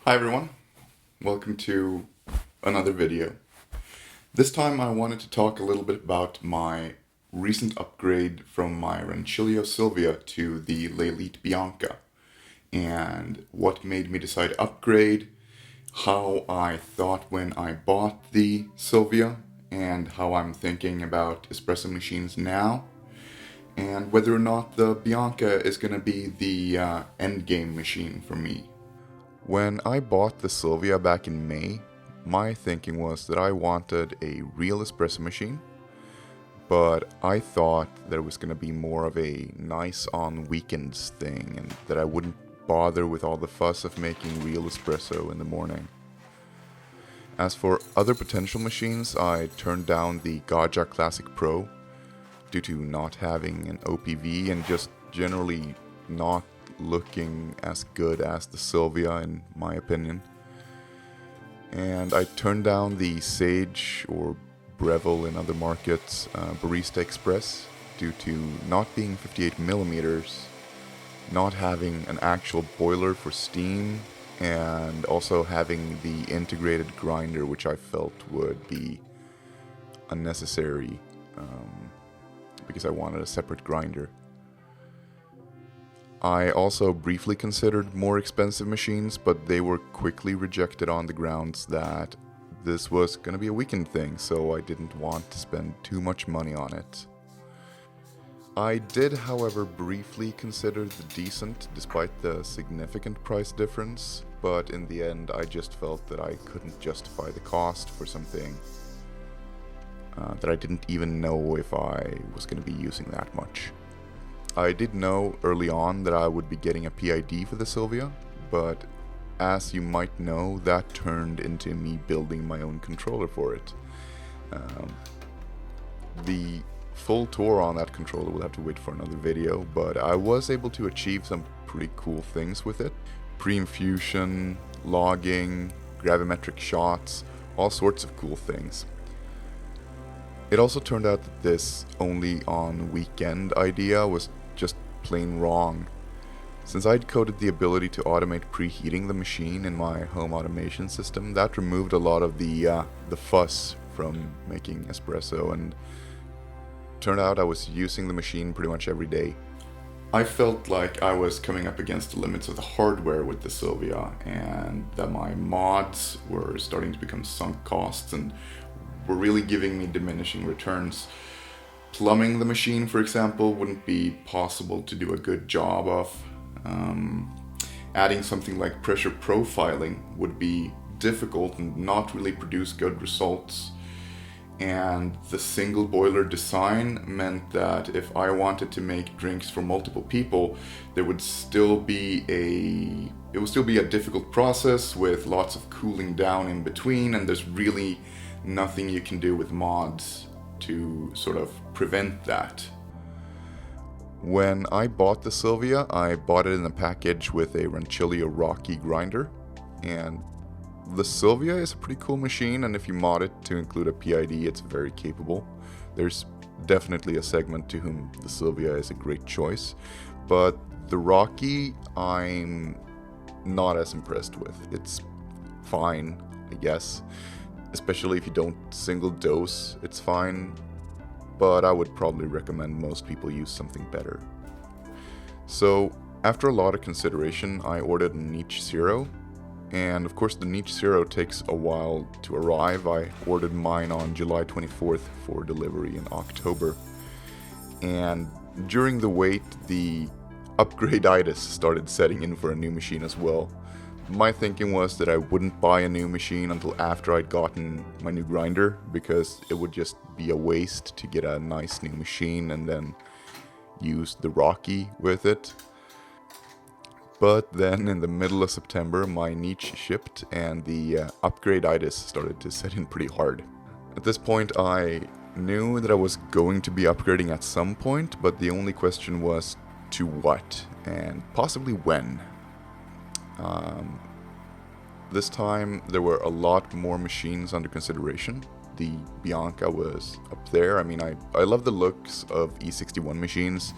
Hi everyone, welcome to another video. This time I wanted to talk a little bit about my recent upgrade from my Rancilio Silvia to the Lelit Bianca and what made me decide to upgrade, how I thought when I bought the Silvia, and how I'm thinking about espresso machines now, and whether or not the Bianca is going to be the endgame machine for me. When I bought the Silvia back in May, my thinking was that I wanted a real espresso machine, but I thought that it was going to be more of a nice on weekends thing and that I wouldn't bother with all the fuss of making real espresso in the morning. As for other potential machines, I turned down the Gaja Classic Pro due to not having an OPV and just generally not looking as good as the Silvia in my opinion. And I turned down the Sage or Breville in other markets Barista Express due to not being 58 millimeters, not having an actual boiler for steam, and also having the integrated grinder, which I felt would be unnecessary because I wanted a separate grinder. I also briefly considered more expensive machines, but they were quickly rejected on the grounds that this was going to be a weekend thing, so I didn't want to spend too much money on it. I did, however, briefly consider the Decent despite the significant price difference, but in the end I just felt that I couldn't justify the cost for something that I didn't even know if I was going to be using that much. I did know early on that I would be getting a PID for the Silvia, but as you might know, that turned into me building my own controller for it. The full tour on that controller will have to wait for another video, but I was able to achieve some pretty cool things with it. Pre-infusion, logging, gravimetric shots, all sorts of cool things. It also turned out that this only on weekend idea was just plain wrong. Since I'd coded the ability to automate preheating the machine in my home automation system, that removed a lot of the fuss from making espresso, and turned out I was using the machine pretty much every day. I felt like I was coming up against the limits of the hardware with the Silvia, and that my mods were starting to become sunk costs and were really giving me diminishing returns. Plumbing the machine, for example, wouldn't be possible to do a good job of. Adding something like pressure profiling would be difficult and not really produce good results. And the single boiler design meant that if I wanted to make drinks for multiple people, it would still be a difficult process with lots of cooling down in between, and there's really nothing you can do with mods to sort of prevent that. When I bought the Silvia, I bought it in a package with a Rancilio Rocky grinder, and the Silvia is a pretty cool machine, and if you mod it to include a PID, it's very capable. There's definitely a segment to whom the Silvia is a great choice, but the Rocky I'm not as impressed with. It's fine, I guess. Especially if you don't single dose, it's fine, but I would probably recommend most people use something better. So, after a lot of consideration, I ordered a Niche Zero, and of course the Niche Zero takes a while to arrive. I ordered mine on July 24th for delivery in October, and during the wait, the upgrade-itis started setting in for a new machine as well. My thinking was that I wouldn't buy a new machine until after I'd gotten my new grinder, because it would just be a waste to get a nice new machine and then use the Rocky with it. But then in the middle of September, my niche shipped and the upgrade-itis started to set in pretty hard. At this point, I knew that I was going to be upgrading at some point, but the only question was to what, and possibly when. This time there were a lot more machines under consideration. The Bianca was up there. I mean, I love the looks of E61 machines,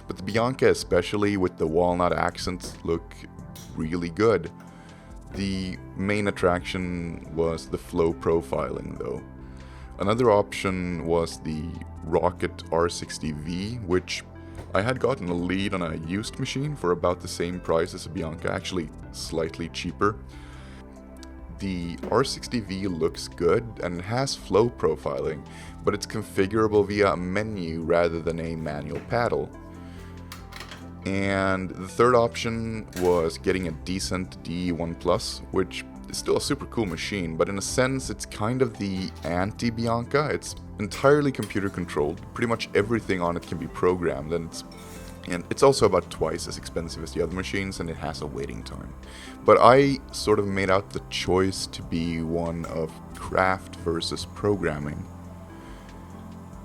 but the Bianca, especially with the walnut accents, look really good. The main attraction was the flow profiling though. Another option was the Rocket R60V, which I had gotten a lead on a used machine for about the same price as a Bianca, actually slightly cheaper. The R60V looks good and it has flow profiling, but it's configurable via a menu rather than a manual paddle. And the third option was getting a decent DE1 Plus, which is still a super cool machine, but in a sense it's kind of the anti-Bianca. It's entirely computer controlled, pretty much everything on it can be programmed, and it's also about twice as expensive as the other machines, and it has a waiting time. But I sort of made out the choice to be one of craft versus programming.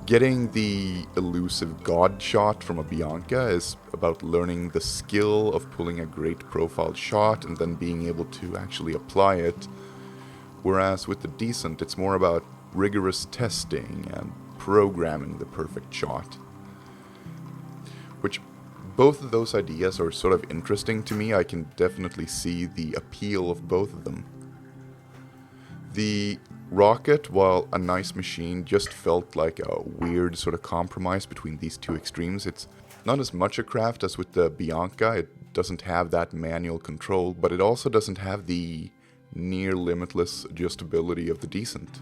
Getting the elusive God shot from a Bianca is about learning the skill of pulling a great profile shot and then being able to actually apply it. Whereas with the Decent, it's more about rigorous testing and programming the perfect shot. Which both of those ideas are sort of interesting to me. I can definitely see the appeal of both of them. The Rocket, while a nice machine, just felt like a weird sort of compromise between these two extremes. It's not as much a craft as with the Bianca. It doesn't have that manual control, but it also doesn't have the near limitless adjustability of the Decent.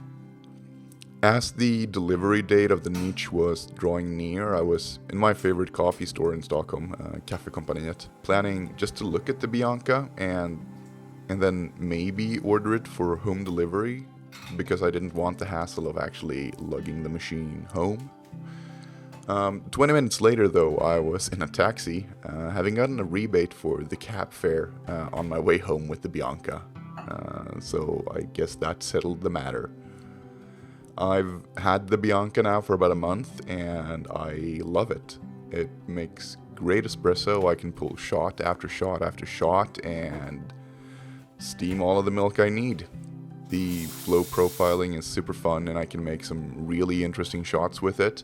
As the delivery date of the niche was drawing near, I was in my favorite coffee store in Stockholm, Kaffekompaniet, planning just to look at the Bianca and then maybe order it for home delivery, because I didn't want the hassle of actually lugging the machine home. 20 minutes later though, I was in a taxi, having gotten a rebate for the cab fare on my way home with the Bianca. So I guess that settled the matter. I've had the Bianca now for about a month and I love it. It makes great espresso. I can pull shot after shot after shot and steam all of the milk I need. The flow profiling is super fun and I can make some really interesting shots with it.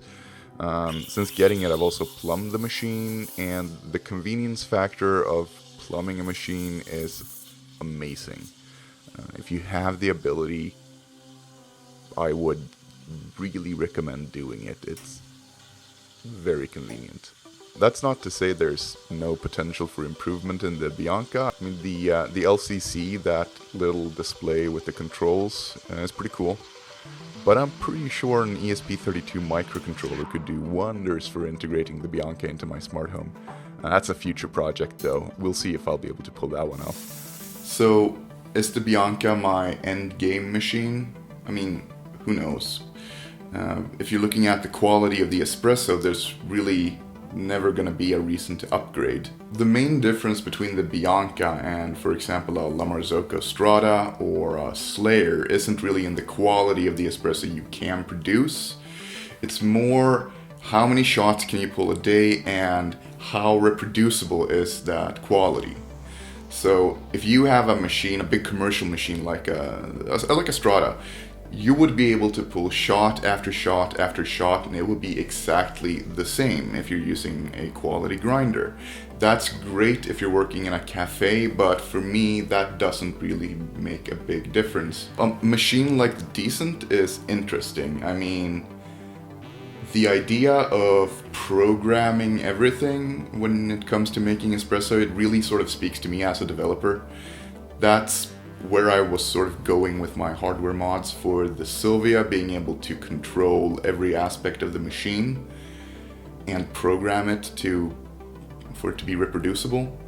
Since getting it, I've also plumbed the machine, and the convenience factor of plumbing a machine is amazing. If you have the ability, I would really recommend doing it. It's very convenient. That's not to say there's no potential for improvement in the Bianca. I mean, the LCC, that little display with the controls, is pretty cool. But I'm pretty sure an ESP32 microcontroller could do wonders for integrating the Bianca into my smart home. That's a future project though. We'll see if I'll be able to pull that one off. So, is the Bianca my end game machine? I mean, who knows? If you're looking at the quality of the espresso, there's really never going to be a reason to upgrade. The main difference between the Bianca and, for example, a La Marzocco Strada or a Slayer isn't really in the quality of the espresso you can produce. It's more how many shots can you pull a day and how reproducible is that quality. So if you have a machine, a big commercial machine like a Strada, you would be able to pull shot after shot after shot, and it would be exactly the same if you're using a quality grinder. That's great if you're working in a cafe, but for me that doesn't really make a big difference. A machine like the Decent is interesting. I mean, the idea of programming everything when it comes to making espresso, it really sort of speaks to me as a developer. That's where I was sort of going with my hardware mods for the Silvia, being able to control every aspect of the machine and program it for it to be reproducible.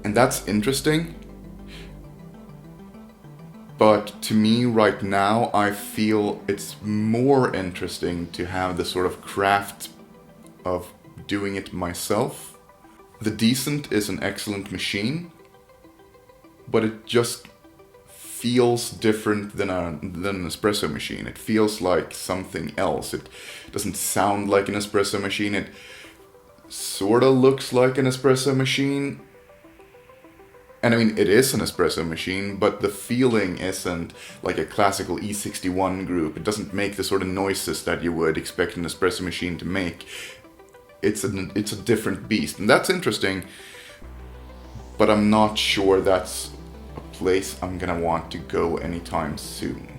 And that's interesting. But to me right now, I feel it's more interesting to have the sort of craft of doing it myself. The Decent is an excellent machine, but it just feels different than an espresso machine. It feels like something else. It doesn't sound like an espresso machine. It sort of looks like an espresso machine. And I mean, it is an espresso machine, but the feeling isn't like a classical E61 group. It doesn't make the sort of noises that you would expect an espresso machine to make. It's a different beast, and that's interesting. But I'm not sure that's a place I'm gonna want to go anytime soon.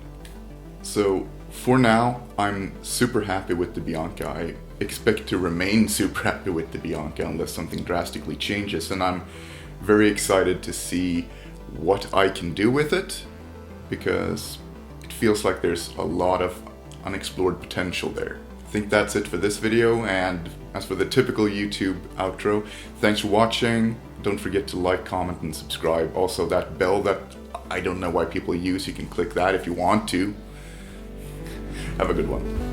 So for now, I'm super happy with the Bianca. I expect to remain super happy with the Bianca unless something drastically changes, and I'm very excited to see what I can do with it, because it feels like there's a lot of unexplored potential there. I think that's it for this video, and as for the typical YouTube outro, thanks for watching. Don't forget to like, comment, and subscribe. Also, that bell that I don't know why people use, you can click that if you want to. Have a good one.